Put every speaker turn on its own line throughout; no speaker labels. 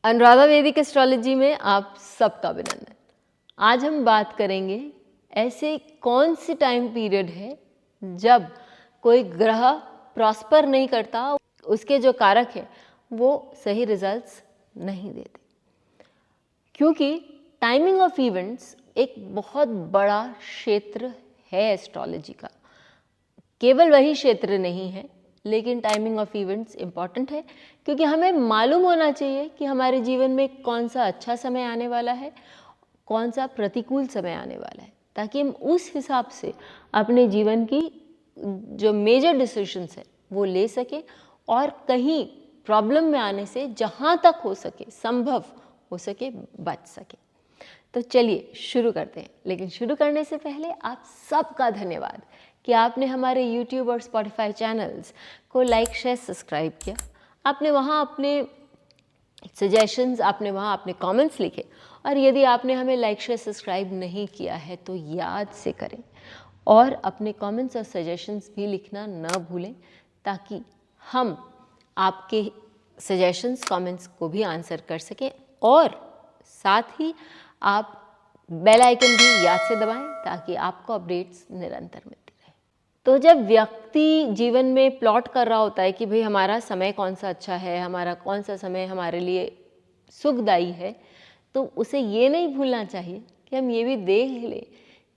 अनुराधा वैदिक एस्ट्रोलॉजी में आप सबका अभिनंदन। आज हम बात करेंगे ऐसे कौन सी टाइम पीरियड है जब कोई ग्रह प्रॉस्पर नहीं करता, उसके जो कारक है वो सही रिजल्ट्स नहीं देते। क्योंकि टाइमिंग ऑफ इवेंट्स एक बहुत बड़ा क्षेत्र है एस्ट्रोलॉजी का। केवल वही क्षेत्र नहीं है, लेकिन टाइमिंग ऑफ इवेंट्स इम्पॉर्टेंट है, क्योंकि हमें मालूम होना चाहिए कि हमारे जीवन में कौन सा अच्छा समय आने वाला है, कौन सा प्रतिकूल समय आने वाला है, ताकि हम उस हिसाब से अपने जीवन की जो मेजर डिसीजंस है वो ले सके और कहीं प्रॉब्लम में आने से जहाँ तक हो सके, संभव हो सके, बच सके। तो चलिए शुरू करते हैं। लेकिन शुरू करने से पहले आप सबका धन्यवाद कि आपने हमारे YouTube और Spotify चैनल्स को लाइक, शेयर, सब्सक्राइब किया। आपने वहाँ अपने सजेशंस, आपने वहाँ अपने कमेंट्स लिखे, और यदि आपने हमें लाइक, शेयर, सब्सक्राइब नहीं किया है तो याद से करें और अपने कमेंट्स और सजेशंस भी लिखना न भूलें, ताकि हम आपके सजेशंस, कमेंट्स को भी आंसर कर सकें, और साथ ही आप बेल आइकन भी याद से दबाएं ताकि आपको अपडेट्स निरंतर मिलती रहे। तो जब व्यक्ति जीवन में प्लॉट कर रहा होता है कि भाई हमारा समय कौन सा अच्छा है, हमारा कौन सा समय हमारे लिए सुखदायी है, तो उसे ये नहीं भूलना चाहिए कि हम ये भी देख लें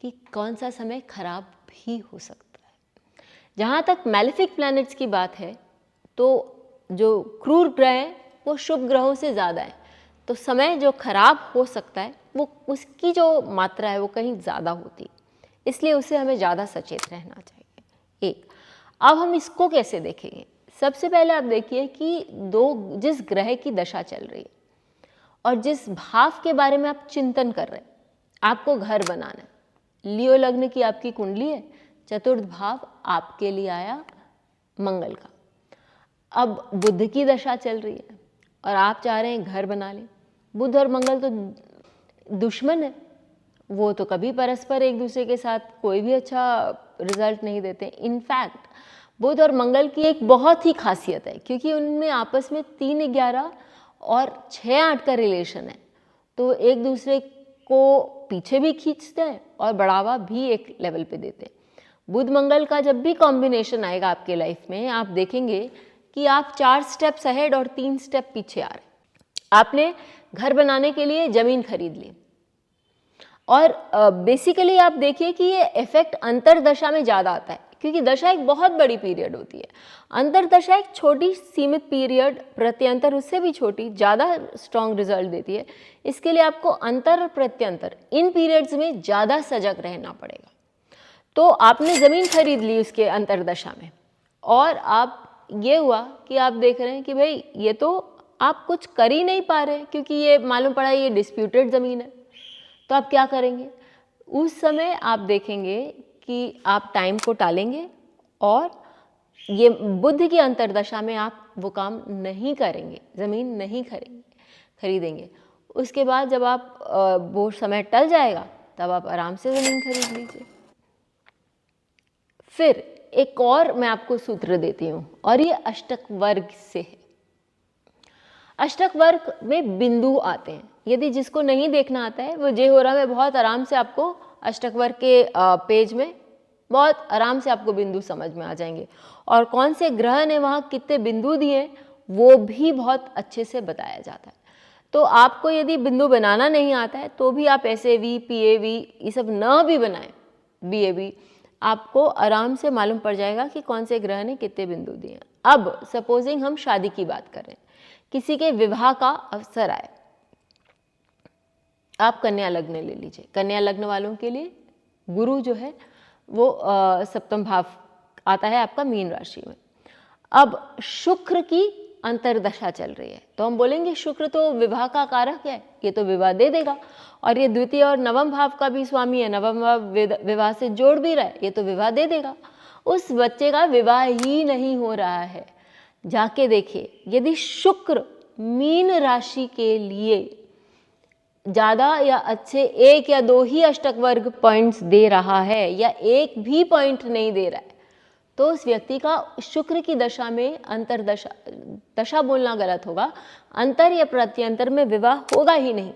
कि कौन सा समय खराब भी हो सकता है। जहाँ तक मैलेफिक प्लैनेट्स की बात है, तो जो क्रूर ग्रह हैं वो शुभ ग्रहों से ज़्यादा है, तो समय जो खराब हो सकता है वो उसकी जो मात्रा है वो कहीं ज़्यादा होती है, इसलिए उसे हमें ज़्यादा सचेत रहना चाहिए। एक, अब हम इसको कैसे देखेंगे? सबसे पहले आप देखिए कि जिस ग्रह की दशा चल रही है और जिस भाव के बारे में आप चिंतन कर रहे हैं, आपको घर बनाना है। लियो लग्न की आपकी कुंडली है, चतुर्थ भाव आपके लिए आया मंगल का। अब बुध की दशा चल रही है और आप चाह रहे हैं घर बना लें। बुध और मंगल तो दुश्मन है, वो तो कभी परस्पर एक दूसरे के साथ कोई भी अच्छा रिजल्ट नहीं देते। इनफैक्ट बुध और मंगल की एक बहुत ही खासियत है, क्योंकि उनमें आपस में 3-11 और 6-8 का रिलेशन है, तो एक दूसरे को पीछे भी खींचते हैं और बढ़ावा भी एक लेवल पे देते हैं। बुध मंगल का जब भी कॉम्बिनेशन आएगा आपके लाइफ में, आप देखेंगे कि आप 4 स्टेप्स अहेड और 3 स्टेप पीछे आ रहे हैं। आपने घर बनाने के लिए ज़मीन खरीद ली, और बेसिकली आप देखिए कि ये इफेक्ट अंतरदशा में ज़्यादा आता है, क्योंकि दशा एक बहुत बड़ी पीरियड होती है। अंतरदशा एक छोटी सीमित पीरियड, प्रत्यंतर उससे भी छोटी, ज़्यादा स्ट्रॉन्ग रिजल्ट देती है। इसके लिए आपको अंतर और प्रत्यंतर इन पीरियड्स में ज़्यादा सजग रहना पड़ेगा। तो आपने ज़मीन खरीद ली उसके अंतरदशा में, और आप ये हुआ कि आप देख रहे हैं कि भाई ये तो आप कुछ कर ही नहीं पा रहे, क्योंकि ये मालूम पड़ा ये डिस्प्यूटेड ज़मीन है। तो आप क्या करेंगे? उस समय आप देखेंगे कि आप टाइम को टालेंगे और ये बुध की अंतरदशा में आप वो काम नहीं करेंगे, ज़मीन नहीं खरीदेंगे। उसके बाद जब आप वो समय टल जाएगा, तब आप आराम से ज़मीन खरीद लीजिए। फिर एक और मैं आपको सूत्र देती हूँ, और ये अष्टक वर्ग से है। अष्टक वर्ग में बिंदु आते हैं। यदि जिसको नहीं देखना आता है, वो जय हो रहा में बहुत आराम से आपको अष्टक वर्ग के पेज में बहुत आराम से आपको बिंदु समझ में आ जाएंगे, और कौन से ग्रह ने वहाँ कितने बिंदु दिए वो भी बहुत अच्छे से बताया जाता है। तो आपको यदि बिंदु बनाना नहीं आता है, तो भी आप SAV, PAV ये सब न भी बनाएं, BAV, आपको आराम से मालूम पड़ जाएगा कि कौन से ग्रह ने कितने बिंदु दिए। अब सपोजिंग हम शादी की बात करें, किसी के विवाह का अवसर आए, आप कन्या लग्न ले लीजिए। कन्या लग्न वालों के लिए गुरु जो है वो सप्तम भाव आता है आपका मीन राशि में। अब शुक्र की अंतरदशा चल रही है, तो हम बोलेंगे शुक्र तो विवाह का कारक है, ये तो विवाह दे देगा, और ये द्वितीय और नवम भाव का भी स्वामी है, नवम भाव विवाह से जोड़ भी रहा है, ये तो विवाह दे देगा। उस बच्चे का विवाह ही नहीं हो रहा है। जाके देखिए, यदि शुक्र मीन राशि के लिए ज़्यादा या अच्छे 1 या 2 ही अष्टक वर्ग पॉइंट्स दे रहा है, या एक भी पॉइंट नहीं दे रहा है, तो उस व्यक्ति का शुक्र की दशा में अंतरदशा, दशा बोलना गलत होगा, अंतर या प्रत्यंतर में विवाह होगा ही नहीं।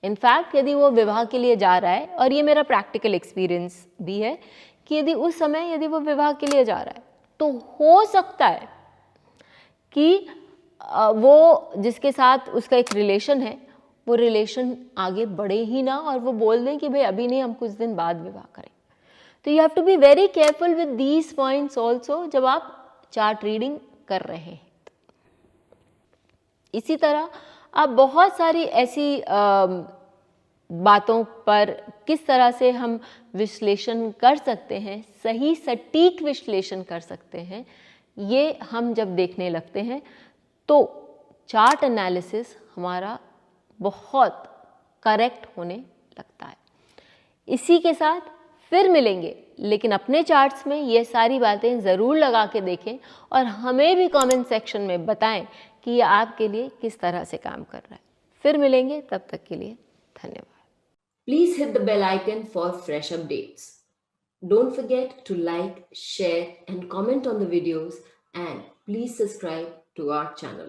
इनफैक्ट यदि वो विवाह के लिए जा रहा है, और ये मेरा प्रैक्टिकल एक्सपीरियंस भी है कि यदि उस समय यदि वो विवाह के लिए जा रहा है तो हो सकता है कि वो जिसके साथ उसका एक रिलेशन है वो रिलेशन आगे बढ़े ही ना, और वो बोल दें कि भाई अभी नहीं, हम कुछ दिन बाद विवाह करें। तो you have to be very careful with these points also जब आप चार्ट रीडिंग कर रहे हैं। इसी तरह आप बहुत सारी ऐसी बातों पर किस तरह से हम विश्लेषण कर सकते हैं, सही सटीक विश्लेषण कर सकते हैं, ये हम जब देखने लगते हैं तो चार्ट एनालिसिस हमारा बहुत करेक्ट होने लगता है। इसी के साथ फिर मिलेंगे, लेकिन अपने चार्ट्स में ये सारी बातें ज़रूर लगा के देखें और हमें भी कमेंट सेक्शन में बताएं कि ये आपके लिए किस तरह से काम कर रहा है। फिर मिलेंगे, तब तक के लिए धन्यवाद। Please hit the bell icon for fresh updates. Don't forget to like, share and comment on the videos, and please subscribe to our channel.